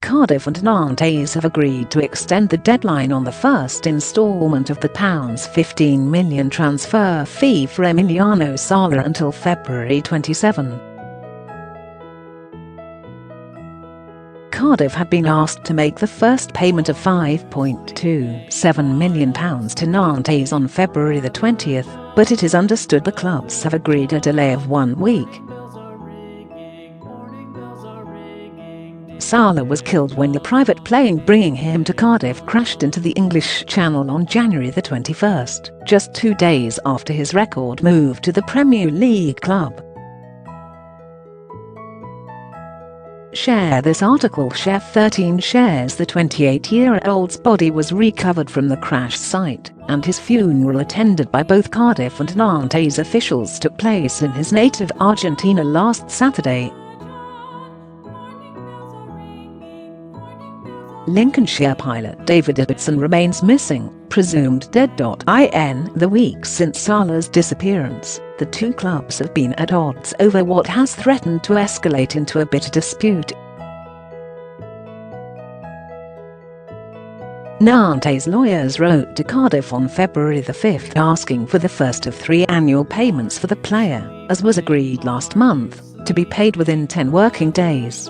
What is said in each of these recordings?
Cardiff and Nantes have agreed to extend the deadline on the first instalment of the £15 million transfer fee for Emiliano Sala until February 27. Cardiff had been asked to make the first payment of £5.27 million to Nantes on February the 20th, but it is understood the clubs have agreed a delay of 1 week. Sala was killed when the private plane bringing him to Cardiff crashed into the English Channel on January the 21st, just 2 days after his record move to the Premier League club. Share this article. Share 13 shares. The 28-year-old's body was recovered from the crash site, and his funeral, attended by both Cardiff and Nantes officials, took place in his native Argentina last Saturday. Lincolnshire pilot David Ibbotson remains missing, presumed dead. In the week since Sala's disappearance, the two clubs have been at odds over what has threatened to escalate into a bitter dispute. Nantes lawyers wrote to Cardiff on February the 5th asking for the first of 3 annual payments for the player, as was agreed last month, to be paid within 10 working days.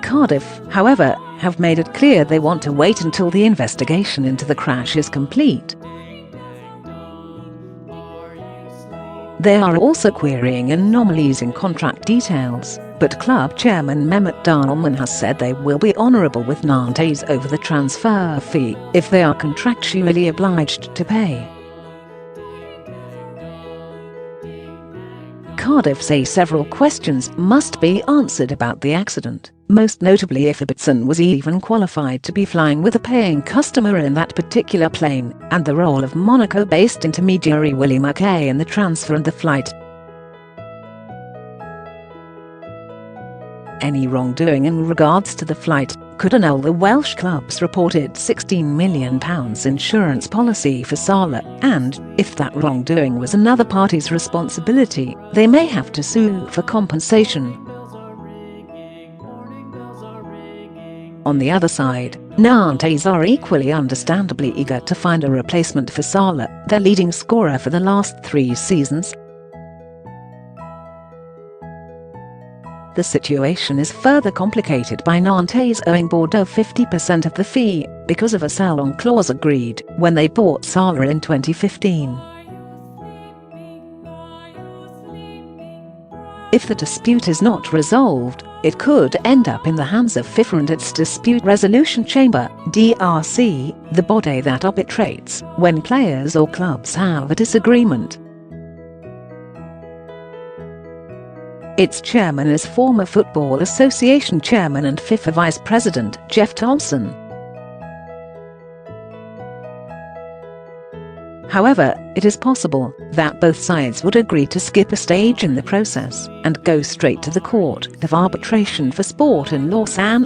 Cardiff, however, have made it clear they want to wait until the investigation into the crash is complete. They are also querying anomalies in contract details, but club chairman Mehmet Dalman has said they will be honourable with Nantes over the transfer fee if they are contractually obliged to pay. Cardiff say several questions must be answered about the accident, most notably if Ibbotson was even qualified to be flying with a paying customer in that particular plane, and the role of Monaco-based intermediary Willie Mackay in the transfer and the flight. Any wrongdoing in regards to the flight could annul the Welsh club's reported £16 million insurance policy for Sala, and, if that wrongdoing was another party's responsibility, they may have to sue for compensation. On the other side, Nantes are equally understandably eager to find a replacement for Sala, their leading scorer for the last 3 seasons. The situation is further complicated by Nantes owing Bordeaux 50% of the fee, because of a sell-on clause agreed when they bought Sala in 2015. If the dispute is not resolved, it could end up in the hands of FIFA and its Dispute Resolution Chamber, DRC, the body that arbitrates when players or clubs have a disagreement. Its chairman is former Football Association chairman and FIFA vice president Jeff Thompson. However, it is possible that both sides would agree to skip a stage in the process and go straight to the Court of Arbitration for Sport in Lausanne.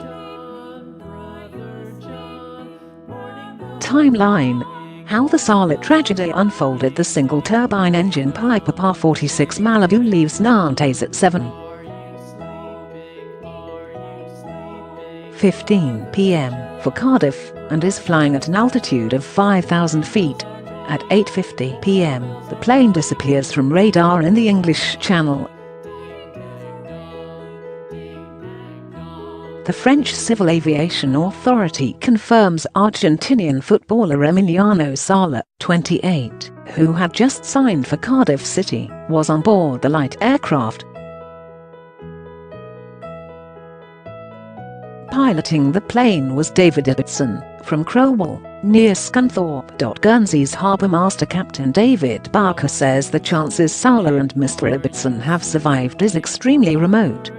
Timeline: how the Sala tragedy unfolded. The single-turbine engine Piper Par 46 Malibu leaves Nantes at 7:15 p.m. for Cardiff and is flying at an altitude of 5,000 feet. At 8:50 p.m, the plane disappears from radar in the English Channel. The French Civil Aviation Authority confirms Argentinian footballer Emiliano Sala, 28, who had just signed for Cardiff City, was on board the light aircraft. Piloting the plane was David Ibbotson, from Crowell, near Scunthorpe. Guernsey's harbour master Captain David Barker says the chances Sala and Mr. Ibbotson have survived is extremely remote.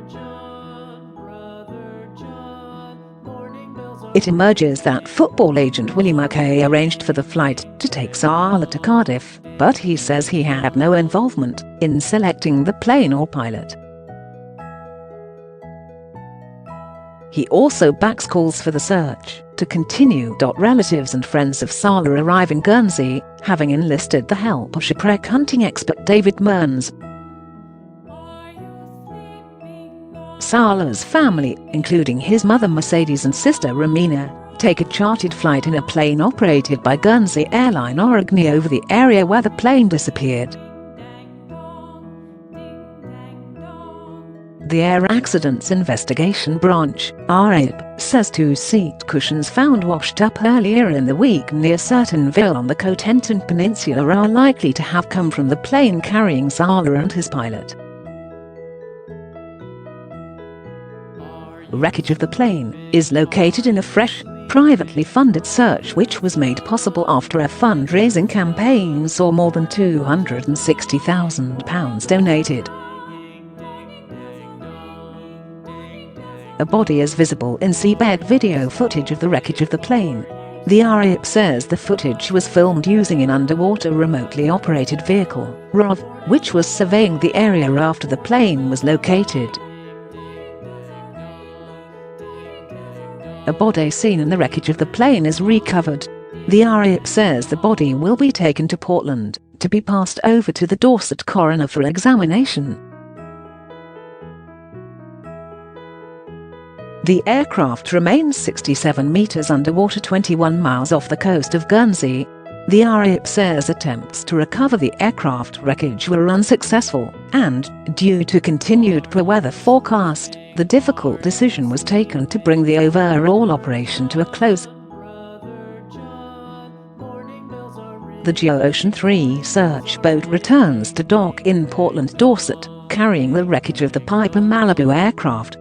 It emerges that football agent Willie Mackay arranged for the flight to take Sala to Cardiff, but he says he had no involvement in selecting the plane or pilot. He also backs calls for the search to continue. Relatives and friends of Sala arrive in Guernsey, having enlisted the help of shipwreck hunting expert David Mearns. Sala's family, including his mother Mercedes and sister Romina, take a chartered flight in a plane operated by Guernsey airline Origny over the area where the plane disappeared. The Air Accidents Investigation Branch (RAIB) says 2 seat cushions found washed up earlier in the week near Certainville on the Cotentin Peninsula are likely to have come from the plane carrying Sala and his pilot. The wreckage of the plane is located in a fresh, privately funded search which was made possible after a fundraising campaign saw more than £260,000 donated. A body is visible in seabed video footage of the wreckage of the plane. The RAIB says the footage was filmed using an underwater remotely operated vehicle, ROV, which was surveying the area after the plane was located. A body seen in the wreckage of the plane is recovered. The RAIB says the body will be taken to Portland to be passed over to the Dorset coroner for examination. The aircraft remains 67 meters underwater 21 miles off the coast of Guernsey. The RAIB says attempts to recover the aircraft wreckage were unsuccessful, and, due to continued poor weather forecast, the difficult decision was taken to bring the overall operation to a close. The GeoOcean 3 search boat returns to dock in Portland, Dorset, carrying the wreckage of the Piper Malibu aircraft.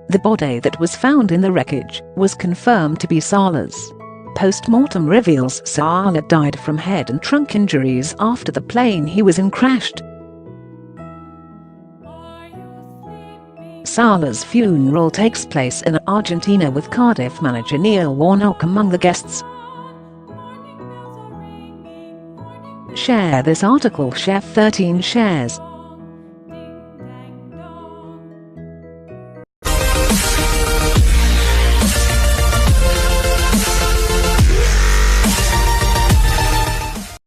The body that was found in the wreckage was confirmed to be Sala's. Post-mortem reveals Sala died from head and trunk injuries after the plane he was in crashed. Sala's funeral takes place in Argentina with Cardiff manager Neil Warnock among the guests. Share this article. Chef 13 shares.